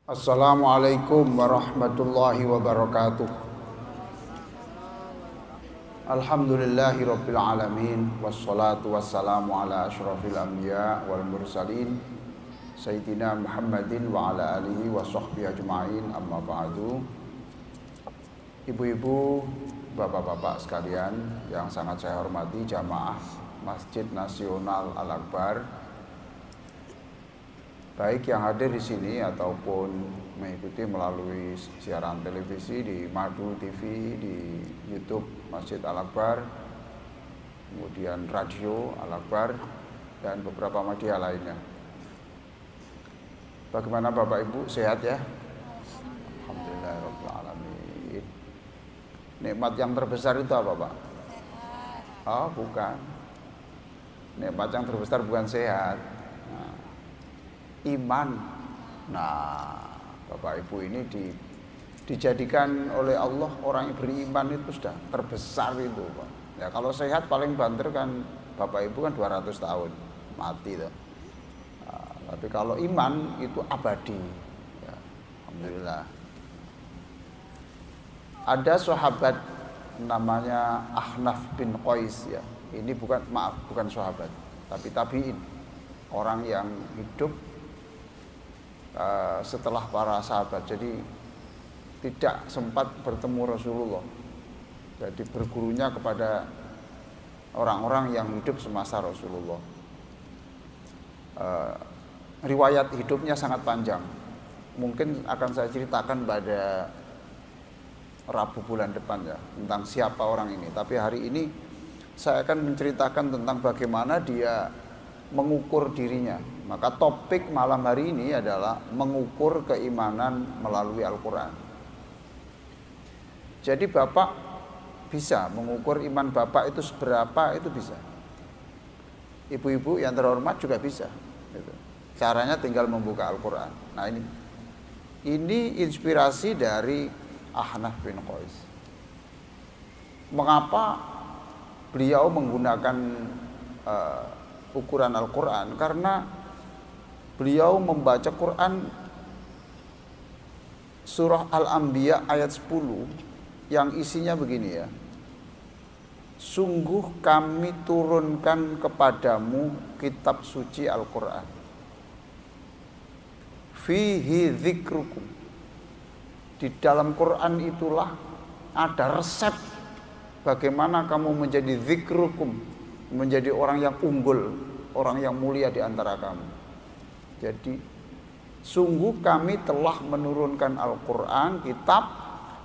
Assalamualaikum warahmatullahi wabarakatuh. Alhamdulillahi rabbil alamin. Wassalatu wassalamu ala ashrafil anbiya wal mursalin Sayyidina Muhammadin wa ala alihi wa sahbihi ajma'in, amma ba'du. Ibu-ibu, bapak-bapak sekalian yang sangat saya hormati, jamaah Masjid Nasional Al-Akbar, baik yang hadir di sini ataupun mengikuti melalui siaran televisi di Madu TV, di YouTube Masjid Al-Akbar, kemudian radio Al-Akbar, dan beberapa media lainnya. Bagaimana Bapak Ibu, sehat ya? Alhamdulillahirabbil alamin. Nikmat yang terbesar itu apa, Pak? Oh, bukan. Nikmat yang terbesar bukan sehat. Iman. Nah, Bapak Ibu ini dijadikan oleh Allah orang yang beriman itu sudah terbesar itu, Pak. Ya kalau sehat paling banter kan Bapak Ibu kan 200 tahun mati tuh. Nah, tapi kalau iman itu abadi. Ya, alhamdulillah. Ada sahabat namanya Ahnaf bin Qais ya. Ini bukan sahabat, tapi tabi'in. Orang yang hidup setelah para sahabat, jadi tidak sempat bertemu Rasulullah, jadi bergurunya kepada orang-orang yang hidup semasa Rasulullah. Riwayat hidupnya sangat panjang, mungkin akan saya ceritakan pada Rabu bulan depan ya, tentang siapa orang ini. Tapi hari ini saya akan menceritakan tentang bagaimana dia mengukur dirinya. Maka topik malam hari ini adalah mengukur keimanan melalui Al-Quran. Jadi Bapak bisa mengukur iman Bapak itu seberapa, itu bisa. Ibu-ibu yang terhormat juga bisa gitu. Caranya tinggal membuka Al-Quran. Nah ini inspirasi dari Ahnaf bin Qais. Mengapa beliau menggunakan ukuran Al-Quran? Karena beliau membaca Quran surah Al-Anbiya ayat 10 yang isinya begini ya. Sungguh kami turunkan kepadamu kitab suci Al-Quran. Fihi dzikrukum. Di dalam Quran itulah ada resep bagaimana kamu menjadi dzikrukum, menjadi orang yang unggul, orang yang mulia di antara kamu. Jadi sungguh kami telah menurunkan Al-Quran, kitab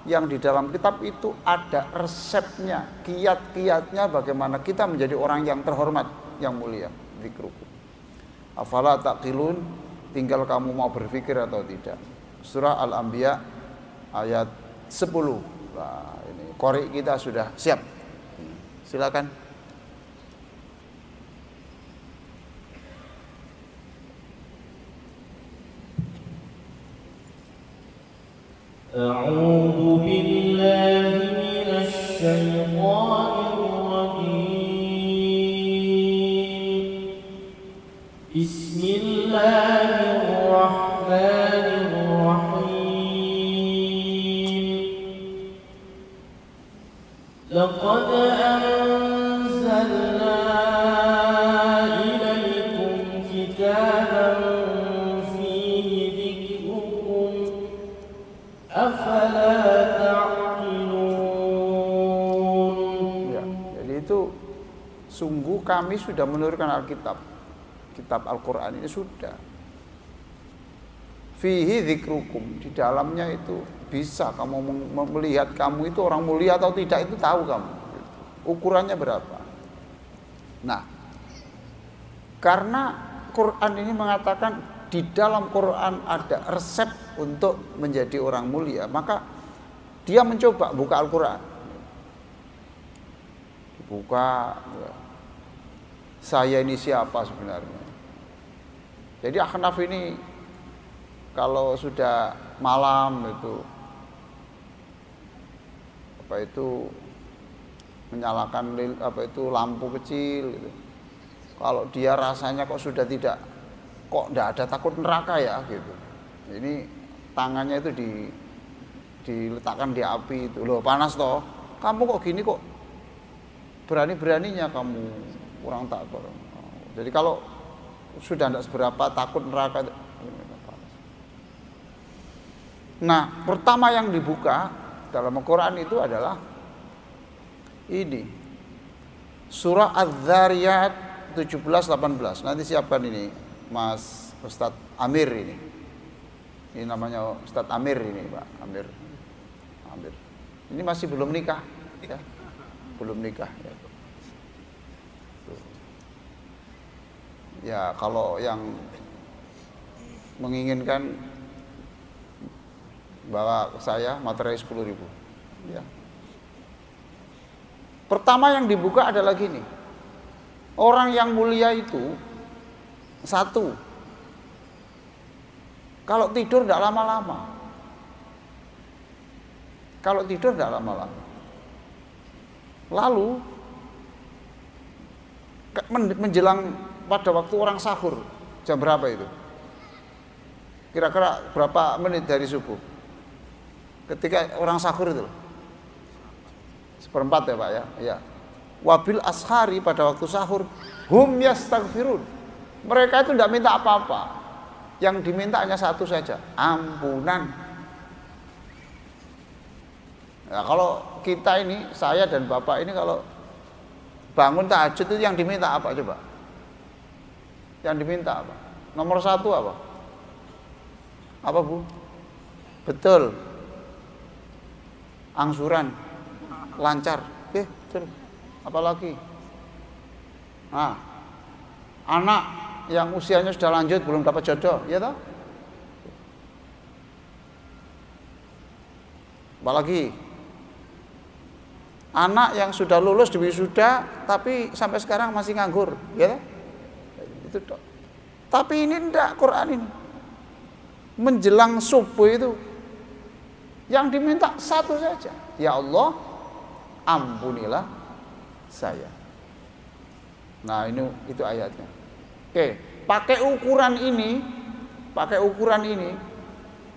yang di dalam kitab itu ada resepnya, kiat-kiatnya bagaimana kita menjadi orang yang terhormat, yang mulia. Dzikrukum. Afala taqilun, tinggal kamu mau berpikir atau tidak. Surah Al-Anbiya ayat 10. Nah, ini qori kita sudah siap. Silakan. أعوذ بالله من الشيطان الرجيم بسم الله الرحمن الرحيم لقد أنزلنا إليكم كتابا فيه ذكركم أفلا تعقلون. Ya, jadi itu sungguh kami sudah menurunkan Alkitab, kitab Al-Quran ini sudah. Fihi dzikrukum, di dalamnya itu bisa kamu melihat kamu itu orang mulia atau tidak, itu tahu kamu. Ukurannya berapa. Nah, karena Quran ini mengatakan di dalam Quran ada resep untuk menjadi orang mulia, maka dia mencoba buka Al-Quran. Dibuka, saya ini siapa sebenarnya. Jadi Ahnaf ini kalau sudah malam itu menyalakan lampu kecil gitu. Kalau dia rasanya kok sudah tidak ada takut neraka ya gitu. Ini tangannya itu diletakkan di api itu. Loh, panas toh. Kamu kok gini kok? Berani-beraninya kamu kurang takut. Jadi kalau sudah tidak seberapa takut neraka itu. Nah, pertama yang dibuka dalam Al-Quran itu adalah ini. Surah Az-Zariyat 17-18. Nanti siapkan ini, Mas Ustadz Amir ini. Ini namanya Ustadz Amir ini, Pak Amir. Ini masih belum nikah, ya. Belum nikah. Ya. Ya, kalau yang menginginkan bawa saya materi 10.000. Ya. Pertama yang dibuka adalah gini. Orang yang mulia itu satu, kalau tidur tidak lama-lama. Kalau tidur tidak lama-lama. Lalu menjelang pada waktu orang sahur, jam berapa itu? Kira-kira berapa menit dari subuh? Ketika orang sahur itu, 1/4 ya Pak ya. Ya. Wabil ashari, pada waktu sahur, hum yastaghfirun. Mereka itu tidak minta apa-apa. Yang diminta hanya satu saja, ampunan. Nah, kalau kita ini, saya dan Bapak ini kalau bangun tahajud itu yang diminta apa coba? Yang diminta apa? Nomor 1 apa? Apa Bu? Betul. Angsuran lancar. Betul. Apalagi? Nah, anak yang usianya sudah lanjut belum dapat jodoh, ya toh? Apalagi? Anak yang sudah lulus di wisuda tapi sampai sekarang masih nganggur, ya toh? Itu toh. Tapi ini enggak, Quran ini. Menjelang subuh itu yang diminta satu saja. Ya Allah, ampunilah saya. Nah, itu ayatnya. Oke, pakai ukuran ini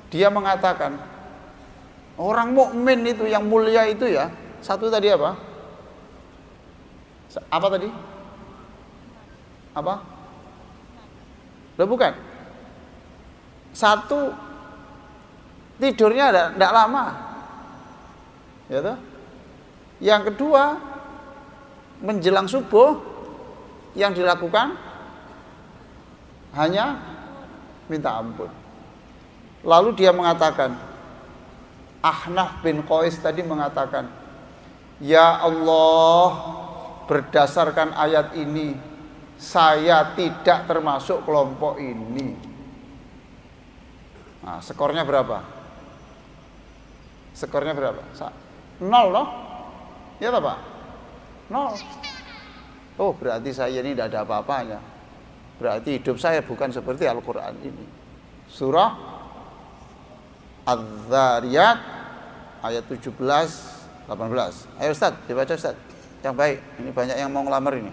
dia mengatakan orang mukmin itu yang mulia itu ya, satu tadi apa? Apa tadi? Apa? Loh, bukan. Satu, tidurnya tidak lama. Ya toh? Yang kedua, menjelang subuh yang dilakukan hanya minta ampun. Lalu dia mengatakan, Ahnaf bin Qais tadi mengatakan, ya Allah, berdasarkan ayat ini saya tidak termasuk kelompok ini. Nah, skornya berapa? Skornya berapa? 0 loh. Ya toh Pak? 0. Oh, berarti saya ini tidak ada apa-apanya. Berarti hidup saya bukan seperti Al-Quran ini. Surah Az-Zariyat ayat 17-18. Ayo Ustaz, dibaca Ustaz. Yang baik, ini banyak yang mau ngelamar ini.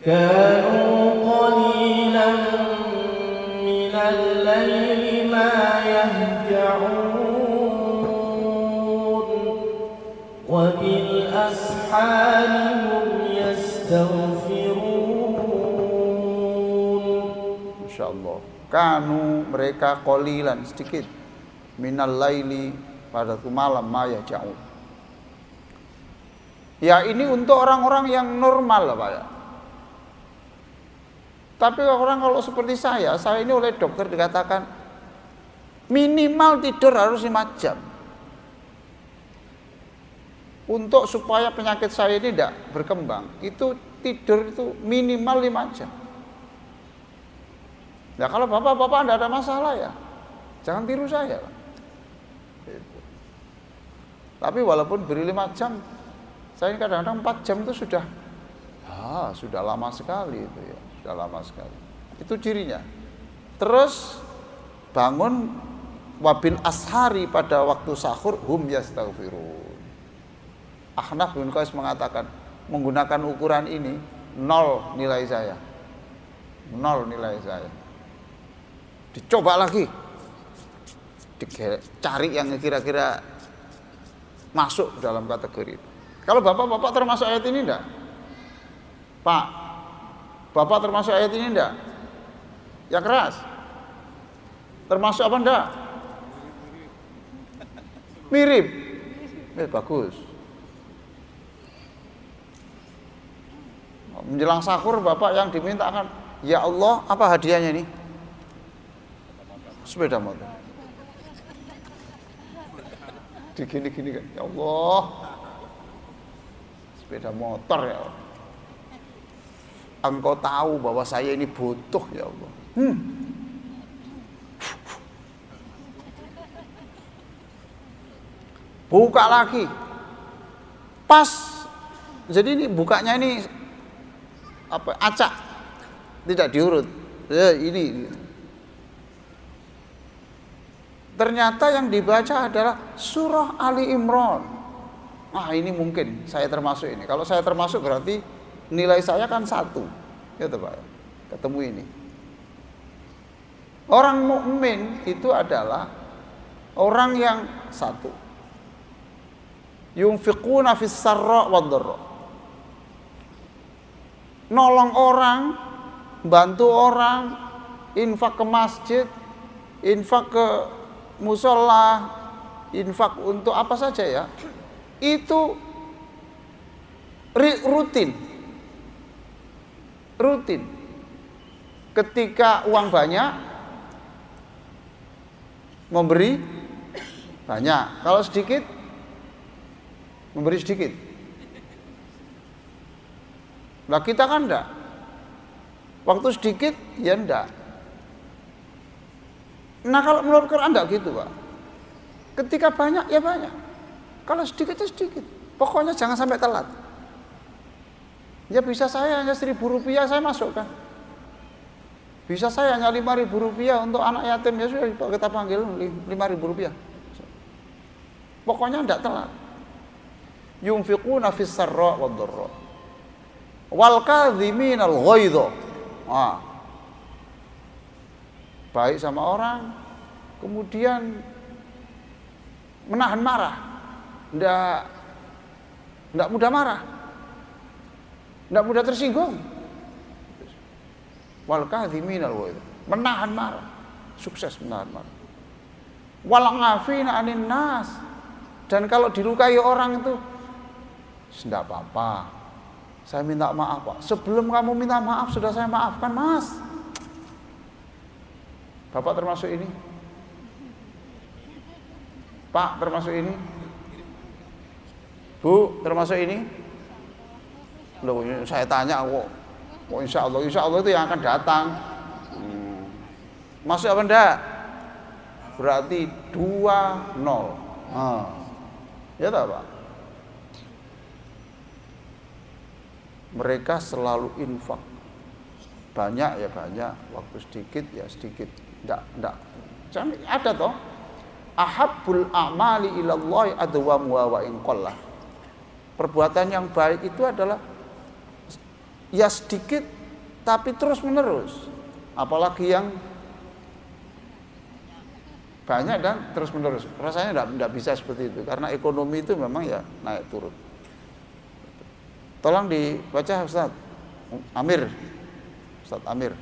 كانوا قليلا من الليل ما يهجعون وبالأسحار هم يستغفرون. Masya Allah. Kanu, mereka qalilan, sedikit, minal laili, pada malam, ma yahja'un. Ya, ini untuk orang-orang yang normal Pak ya. Tapi orang kalau seperti saya ini oleh dokter dikatakan minimal tidur harus 5 jam. Untuk supaya penyakit saya ini tidak berkembang, itu tidur itu minimal 5 jam. Nah, kalau bapak-bapak tidak ada masalah ya, jangan tiru saya. Tapi walaupun beri 5 jam, saya ini kadang-kadang 4 jam itu sudah lama sekali itu ya. Sudah lama sekali. Itu cirinya. Terus bangun wabil ashari, pada waktu sahur hum yastaghfirun. Ahnaf bin Qais mengatakan, menggunakan ukuran ini nol nilai saya. Nol nilai saya. Dicoba lagi. Cari yang kira-kira masuk dalam kategori itu. Kalau bapak-bapak termasuk ayat ini enggak? Pak, bapak termasuk ayat ini enggak? Ya keras. Termasuk apa enggak? Mirip. Bagus. Menjelang sahur bapak yang dimintakan, ya Allah, apa hadiahnya ini? Sepeda motor. Digini-gini kan, ya Allah, sepeda motor ya Allah. Engkau tahu bahwa saya ini butuh ya Allah. Buka lagi, pas. Jadi ini bukanya ini apa? Acak, tidak diurut. Ya, ini. Ternyata yang dibaca adalah surah Ali Imran. Ini mungkin saya termasuk ini. Kalau saya termasuk berarti nilai saya kan 1. Gitu Pak. Ketemu ini. Orang mukmin itu adalah orang yang 1. Yunfiquna fis sarra wad dharra. Nolong orang, bantu orang, infak ke masjid, infak ke musola, infak untuk apa saja ya, itu rutin. Ketika uang banyak, memberi banyak. Kalau sedikit, memberi sedikit. Nah kita kan enggak. Waktu sedikit, ya enggak. Nah kalau menurut Quran enggak gitu Pak. Ketika banyak ya banyak. Kalau sedikit ya sedikit. Pokoknya jangan sampai telat. Ya bisa saya hanya 1.000 rupiah saya masukkan. Bisa saya hanya 5.000 rupiah untuk anak yatim, ya sudah kita panggil 5.000 rupiah. Pokoknya enggak telat. Yunfiquna fis sarra wad dharra. Wal kadhiminal ghaidha. Baik sama orang, kemudian menahan marah, enggak mudah marah, enggak mudah tersinggung. Wal kadhiminal ghaidh, menahan marah, sukses menahan marah. Wal ngafina 'anin nas, dan kalau dilukai orang itu enggak apa-apa, saya minta maaf Pak. Sebelum kamu minta maaf sudah saya maafkan Mas. Bapak termasuk ini? Pak termasuk ini? Bu termasuk ini? Loh, saya tanya kok insya Allah itu yang akan datang. Masuk apa enggak? Berarti 2-0. Ya tak Pak? Mereka selalu infak. Banyak ya banyak, waktu sedikit ya sedikit. Enggak. Ada toh. Ahabbul a'mali ilallahi adwamuha wa in qallah. Perbuatan yang baik itu adalah ya sedikit tapi terus menerus. Apalagi yang banyak dan terus menerus. Rasanya enggak bisa seperti itu karena ekonomi itu memang ya naik turun. Tolong dibaca Ustaz Amir. Ustaz Amir.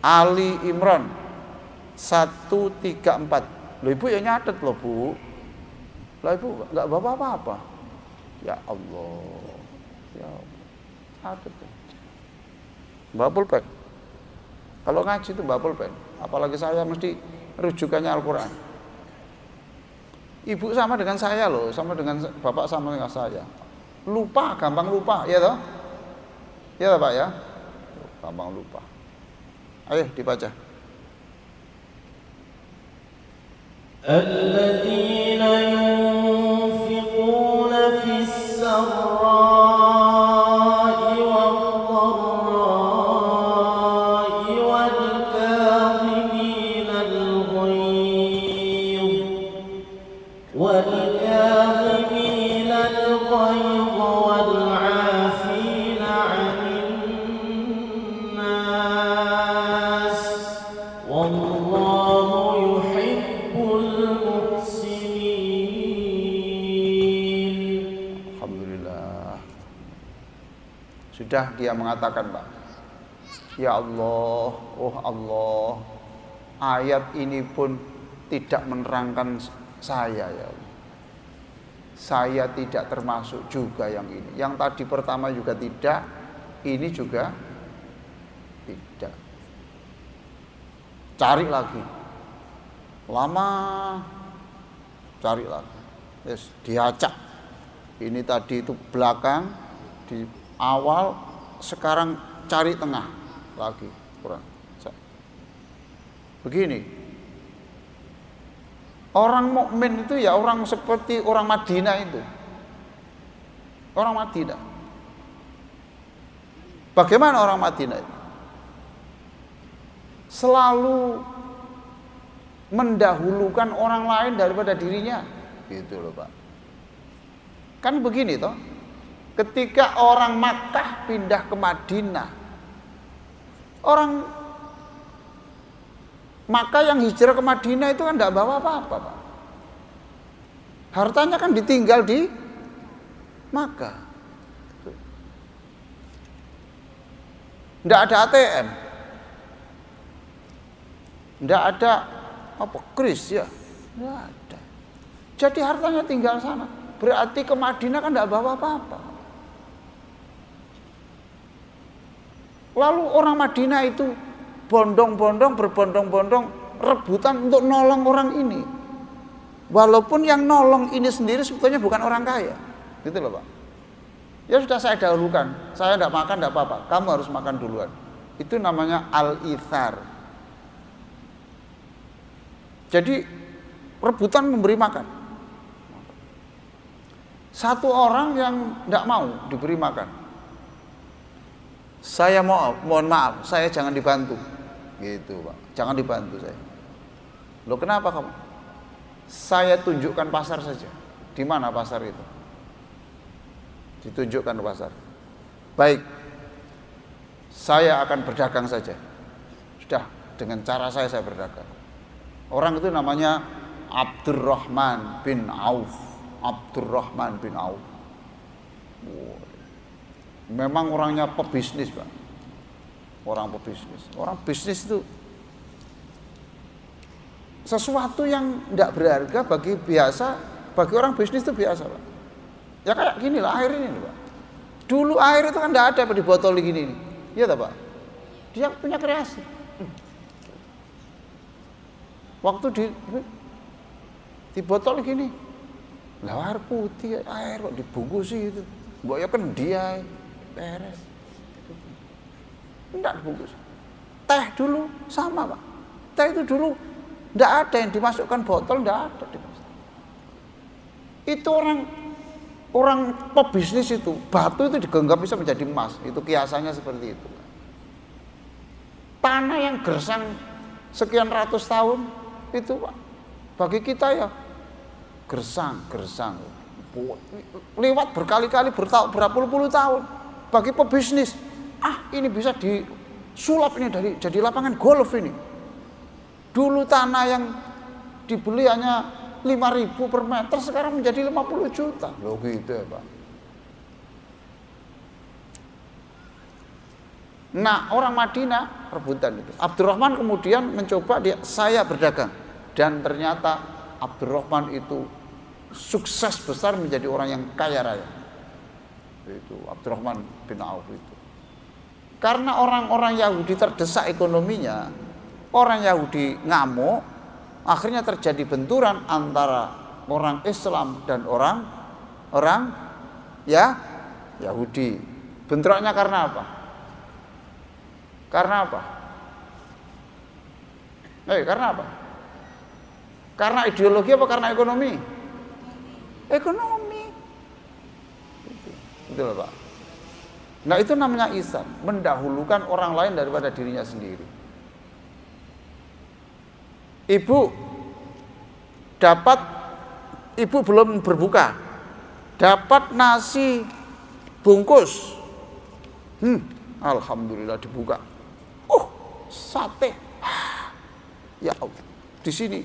Ali Imran 134. Loh Ibu ya nyatet loh Bu. Lah Ibu enggak apa-apa. Ya Allah. Ya Allah. Catet. Bawa pulpen. Kalau ngaji itu bawa pulpen. Apalagi saya mesti rujukannya Al-Quran. Ibu sama dengan saya loh, sama dengan Bapak sama dengan saya. Lupa, gampang lupa, ya toh? Ya toh Pak ya? Gampang lupa. Ayo dibaca. الذين ينفقون في السراء والضراء والكاظمين الغيظ والعافين عن Sudah dia mengatakan, Pak, ya Allah, oh Allah, ayat ini pun tidak menerangkan saya ya Allah. Saya tidak termasuk juga yang ini. Yang tadi pertama juga tidak, ini juga tidak. Cari lagi. Lama cari lagi. Yes, diacak. Ini tadi itu belakang, di awal, sekarang cari tengah lagi. Kurang. Begini. Orang mukmin itu ya orang seperti orang Madinah itu. Orang Madinah. Bagaimana orang Madinah itu? Selalu mendahulukan orang lain daripada dirinya. Gitu loh, Pak. Kan begini toh. Ketika orang Makkah pindah ke Madinah, orang Maka yang hijrah ke Madinah itu kan tidak bawa apa-apa, Pak. Hartanya kan ditinggal di Makkah. Tidak ada ATM. Tidak ada apa kris ya. Tidak ada. Jadi hartanya tinggal sana. Berarti ke Madinah kan tidak bawa apa-apa. Lalu orang Madinah itu berbondong-bondong rebutan untuk nolong orang ini. Walaupun yang nolong ini sendiri sebetulnya bukan orang kaya. Gitu loh, Pak. Ya sudah saya dahulukan. Saya tidak makan tidak apa-apa. Kamu harus makan duluan. Itu namanya al-ithar. Jadi rebutan memberi makan. Satu orang yang tidak mau diberi makan. Saya mohon maaf, saya jangan dibantu. Gitu, Pak. Jangan dibantu saya. Loh, kenapa kamu? Saya tunjukkan pasar saja. Di mana pasar itu? Ditunjukkan pasar. Baik. Saya akan berdagang saja. Sudah, dengan cara saya berdagang. Orang itu namanya Abdurrahman bin Auf. Abdurrahman bin Auf. Memang orangnya pebisnis, Pak. Orang pebisnis. Orang bisnis itu sesuatu yang tidak berharga bagi orang bisnis itu biasa, Pak. Ya kayak gini lah air ini, Pak. Dulu air itu kan tidak ada di botol gini. Iya tak, Pak? Dia punya kreasi. Waktu di botol gini, lah air putih, air kok dibungkus itu. Mbok ya kan dia beres. Tidak dibungkus. Teh dulu sama, Pak. Teh itu dulu tidak ada yang dimasukkan botol, tidak ada. Itu orang pebisnis itu, batu itu digenggam bisa menjadi emas. Itu kiasannya seperti itu. Tanah yang gersang sekian ratus tahun itu, Pak, bagi kita ya gersang. Lewat berkali-kali berpuluh-puluh tahun. Bagi pebisnis, ini bisa disulap ini jadi lapangan golf ini. Dulu tanah yang dibeli hanya 5.000 per meter, sekarang menjadi 50 juta. Loh gitu ya, Pak. Nah, orang Madinah rebutan itu. Abdurrahman kemudian mencoba saya berdagang. Dan ternyata Abdurrahman itu sukses besar menjadi orang yang kaya raya. Itu Abdurrahman bin Auf itu. Karena orang-orang Yahudi terdesak ekonominya, orang Yahudi ngamuk, akhirnya terjadi benturan antara orang Islam dan orang Yahudi. Benturannya karena apa? Karena apa? Karena apa? Karena ideologi apa karena ekonomi? Ekonomi. Betul, Pak. Nah, itu namanya ihsan, mendahulukan orang lain daripada dirinya sendiri. Ibu belum berbuka, dapat nasi bungkus. Alhamdulillah dibuka. Sate. Ya Allah, di sini.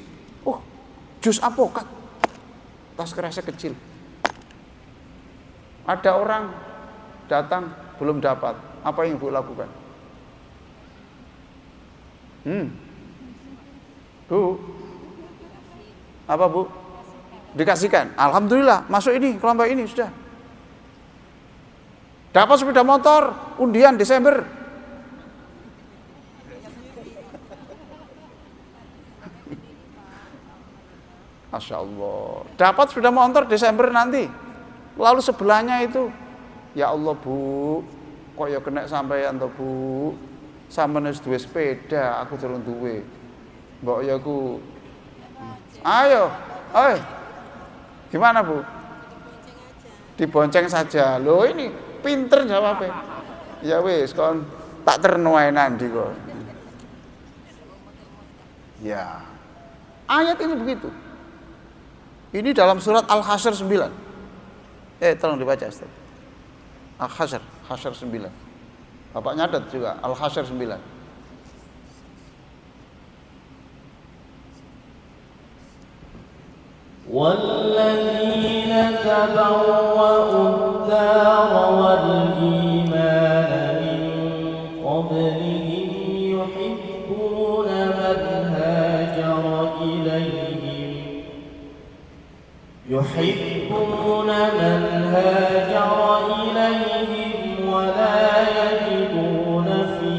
Jus apokat. Tas kerasnya kecil. Ada orang datang, belum dapat. Apa yang Ibu lakukan? Bu, apa Bu? Dikasihkan. Alhamdulillah, masuk ini kelompok ini sudah. Dapat sepeda motor, undian Desember. Masya Allah. Dapat sepeda motor Desember nanti. Lalu sebelahnya itu, ya Allah Bu, kok ya kena sampeyan to Bu. Sampeyan wis duwe sepeda, aku durung duwe. Mbok ya ku. Ayo. Gimana Bu? Dibonceng saja. Loh ini pinter jawabnya. Ya wis kon tak terno ae nanti kok. Ya. Ayat ini begitu. Ini dalam surat Al-Hasyr 9. Tolong dibaca Ustaz. Al-Hasyr 9. Bapak nyatet juga Al-Hasyr 9. والذين تبوأوا الدار والإيمان من قبلهم يحبون من هاجر إليهم ولا يجدون في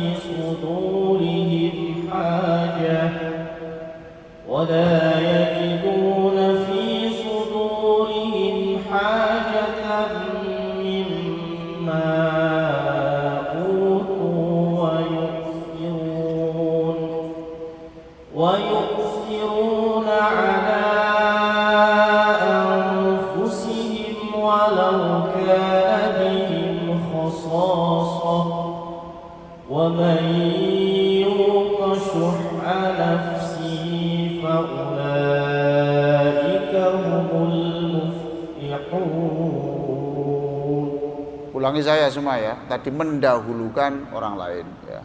صدورهم حاجة مما أوتوا ويؤثرون على أنفسهم ولو كان بهم خصاصة ومن يوق شح نفسه فأولئك هم المفلحون. Ulangi saya semua ya. Tadi mendahulukan orang lain ya.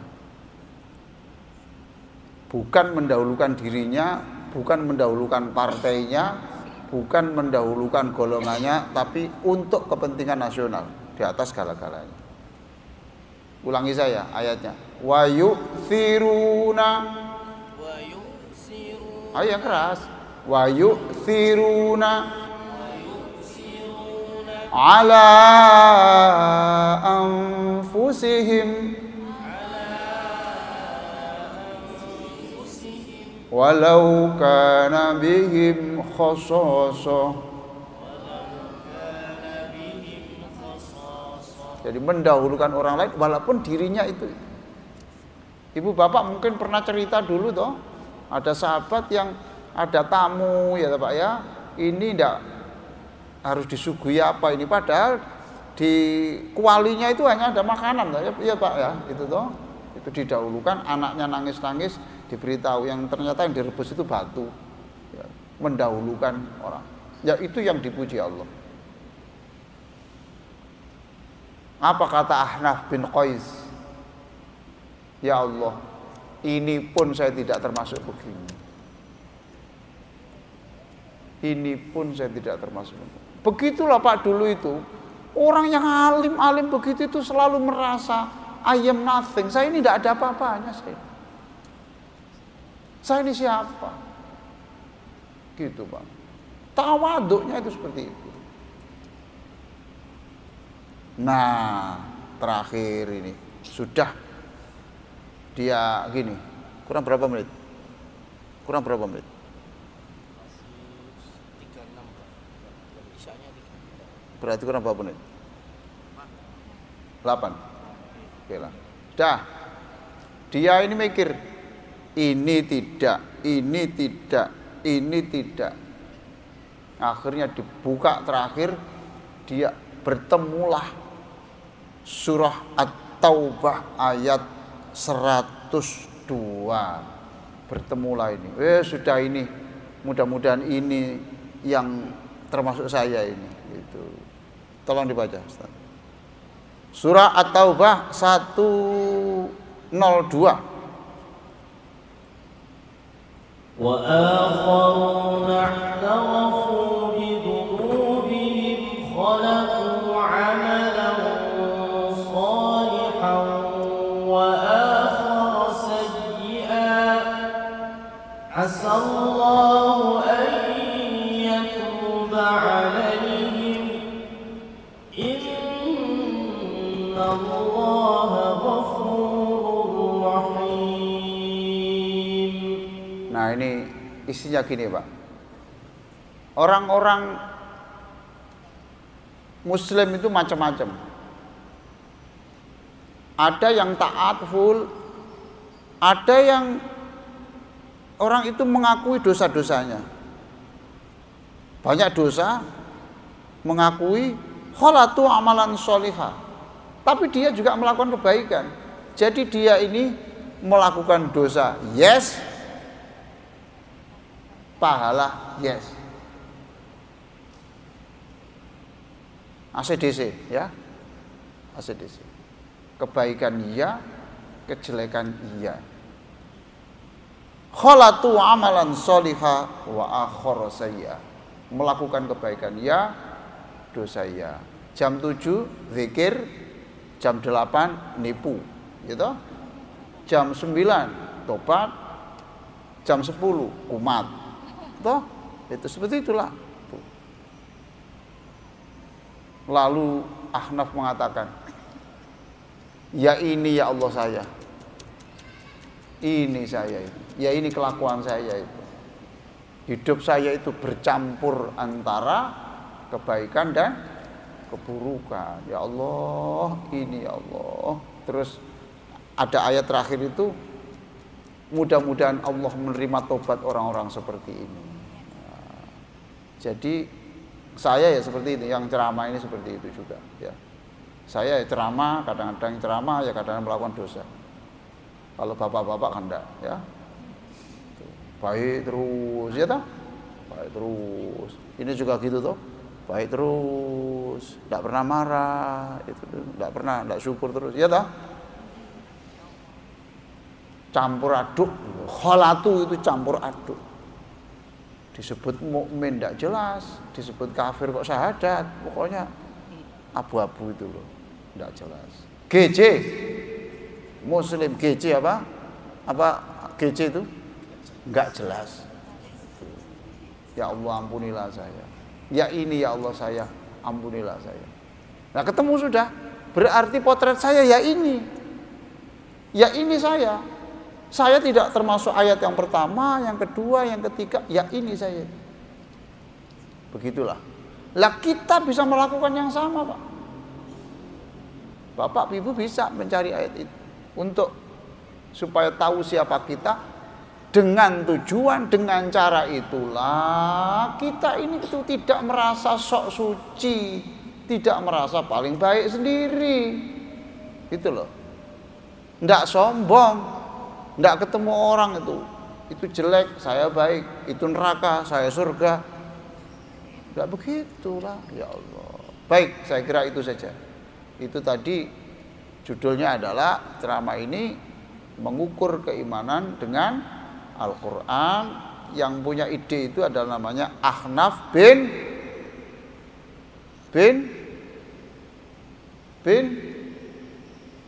Bukan mendahulukan dirinya, bukan mendahulukan partainya, bukan mendahulukan golongannya, tapi untuk kepentingan nasional di atas segala-galanya. Ulangi saya ayatnya. Wa yu'thiruna. Ayo yang keras. Wa yu'thiruna ala anfusihim walau kana bihim khasasah. Jadi mendahulukan orang lain walaupun dirinya itu. Ibu bapak mungkin pernah cerita dulu toh, ada sahabat yang ada tamu ya Pak ya. Ini ndak harus disuguhi apa ini, padahal di kualinya itu hanya ada makanan ya Pak ya, itu toh. Itu didahulukan, anaknya nangis-nangis, diberitahu yang ternyata yang direbus itu batu ya, mendahulukan orang ya, itu yang dipuji Allah. Apa kata Ahnaf bin Qais? Ya Allah, ini pun saya tidak termasuk begini, ini pun saya tidak termasuk begitulah Pak. Dulu itu orang yang alim begitu itu selalu merasa I am nothing, saya ini tidak ada apa-apanya, saya ini siapa? Gitu Pak. Tawaduknya itu seperti itu. Nah, terakhir ini sudah dia gini. Kurang berapa menit? Berarti kurang berapa menit? 8. Oke lah. Dah. Dia ini mikir, ini tidak. Akhirnya dibuka terakhir, dia bertemulah surah At-Taubah ayat 102. Bertemulah ini. Sudah ini. Mudah-mudahan ini yang termasuk saya ini. Gitu. Tolong dibaca, Ustaz. Surah At-Taubah 102. Wa akharuna i'tarafu bi dhunubihim khalaqu 'amalan Asallahu an yatuba alaihim innallaha ghafurur rahim. Nah, ini isinya gini, Pak. Orang-orang Muslim itu macam-macam. Ada yang taat full, ada yang orang itu mengakui dosa-dosanya. Banyak dosa, mengakui kholatu amalan sholihah. Tapi dia juga melakukan kebaikan. Jadi dia ini melakukan dosa, yes. Pahala, yes. ACDC, ya. ACDC. Kebaikan iya, kejelekan iya. Kholatu amalan sholihah wa akhara sayyi'ah. Melakukan kebaikan ya, dosa ya. Jam 7 zikir, jam 8 nipu, gitu. Jam 9 tobat, jam 10 kumat. Toh, itu seperti itulah. Lalu Ahnaf mengatakan, ya ini ya Allah saya. Ini saya itu. Ya ini kelakuan saya itu. Hidup saya itu bercampur antara kebaikan dan keburukan. Ya Allah, ini ya Allah. Terus ada ayat terakhir itu, mudah-mudahan Allah menerima tobat orang-orang seperti ini. Nah, jadi saya ya seperti itu, yang ceramah ini seperti itu juga. Ya. Saya ya ceramah, kadang-kadang ceramah, ya kadang-kadang melakukan dosa. Kalau bapak-bapak kan enggak, ya. Baik terus, ya toh? Baik terus. Ini juga gitu toh. Baik terus, enggak pernah marah, itu enggak syukur terus, ya toh? Campur aduk, kholatu itu campur aduk. Disebut mukmin enggak jelas, disebut kafir kok syahadat, pokoknya abu-abu itu loh, enggak jelas. GC, Muslim GC apa? Apa GC itu? Enggak jelas. Ya Allah ampunilah saya. Ya ini ya Allah saya, ampunilah saya. Nah ketemu sudah, berarti potret saya ya ini. Ya ini saya. Saya tidak termasuk ayat yang pertama, yang kedua, yang ketiga, ya ini saya. Begitulah. Lah kita bisa melakukan yang sama, Pak. Bapak Ibu bisa mencari ayat itu untuk supaya tahu siapa kita. Dengan tujuan, dengan cara itulah kita ini itu tidak merasa sok suci, tidak merasa paling baik sendiri. Gitu loh. Enggak sombong, enggak ketemu orang itu jelek, saya baik, itu neraka, saya surga. Enggak begitulah, ya Allah. Baik, saya kira itu saja. Itu tadi judulnya adalah ceramah ini mengukur keimanan dengan Al-Quran. Yang punya ide itu adalah namanya Ahnaf bin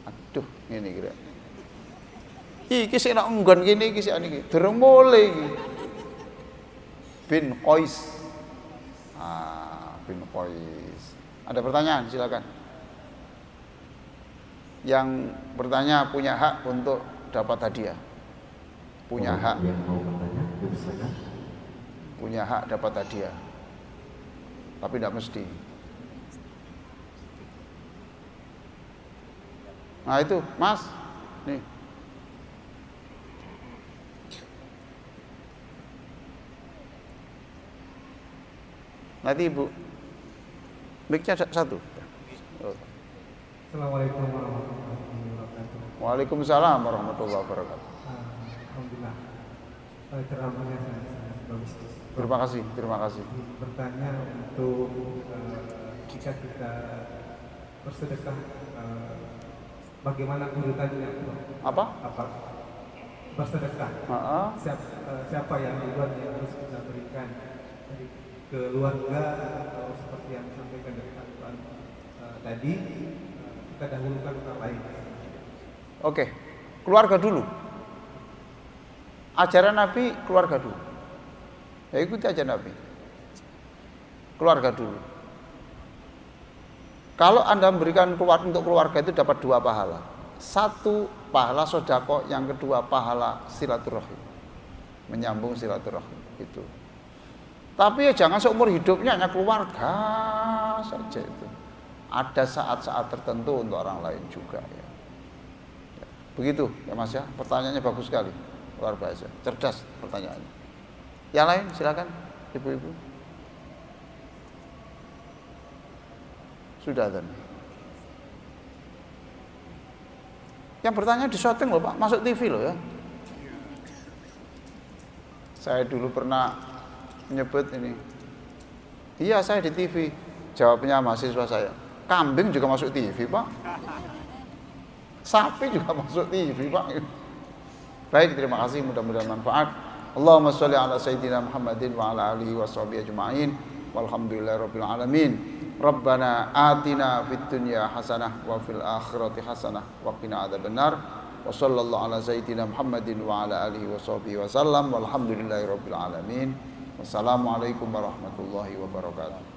aduh ini kira iki sing nak nggon gini iki sik niki durung mulai bin Qais. Bin Qais. Ada pertanyaan silakan. Yang bertanya punya hak untuk dapat hadiah. Punya hak. Punya hak dapat hadiah. Tapi tidak mesti. Nah itu, Mas. Nih. Nanti Ibu. Mic-nya satu. Assalamualaikum warahmatullahi wabarakatuh. Waalaikumsalam warahmatullahi wabarakatuh. Alhamdulillah. Ceramahnya sangat bagus. Terima kasih, terima kasih. Bertanya untuk jika kita bersedekah, bagaimana urutannya? Apa? Bersedekah. Siapa yang duluan yang harus kita berikan? Dari keluarga atau seperti yang disampaikan dari Tuhan tadi, kita dahulukan orang lain. Oke, keluarga dulu. Ajaran Nabi keluarga dulu. Ya ikuti ajaran Nabi. Keluarga dulu. Kalau Anda memberikan untuk keluarga itu dapat 2 pahala. 1 pahala sedekah, yang kedua pahala silaturahim. Menyambung silaturahim itu. Tapi ya jangan seumur hidupnya hanya keluarga saja itu. Ada saat-saat tertentu untuk orang lain juga ya. Begitu ya Mas ya. Pertanyaannya bagus sekali. Luar biasa. Cerdas pertanyaannya. Yang lain silakan Ibu-ibu. Sudah dan. Yang bertanya di syuting loh Pak, masuk TV loh ya. Saya dulu pernah menyebut ini. Iya saya di TV. Jawabnya mahasiswa saya. Kambing juga masuk TV Pak. Sapi juga masuk TV Pak. Baik, terima kasih, mudah-mudahan manfaat. Allahumma sholli ala sayyidina Muhammadin wa ala alihi washabihi ajma'in. Walhamdulillahirabbil alamin. Rabbana atina fid dunya hasanah wa fil akhirati hasanah wa qina adzabannar. Wa sallallahu ala sayyidina Muhammadin wa ala alihi washabihi wasallam. Walhamdulillahirabbil alamin. Wassalamualaikum warahmatullahi wabarakatuh.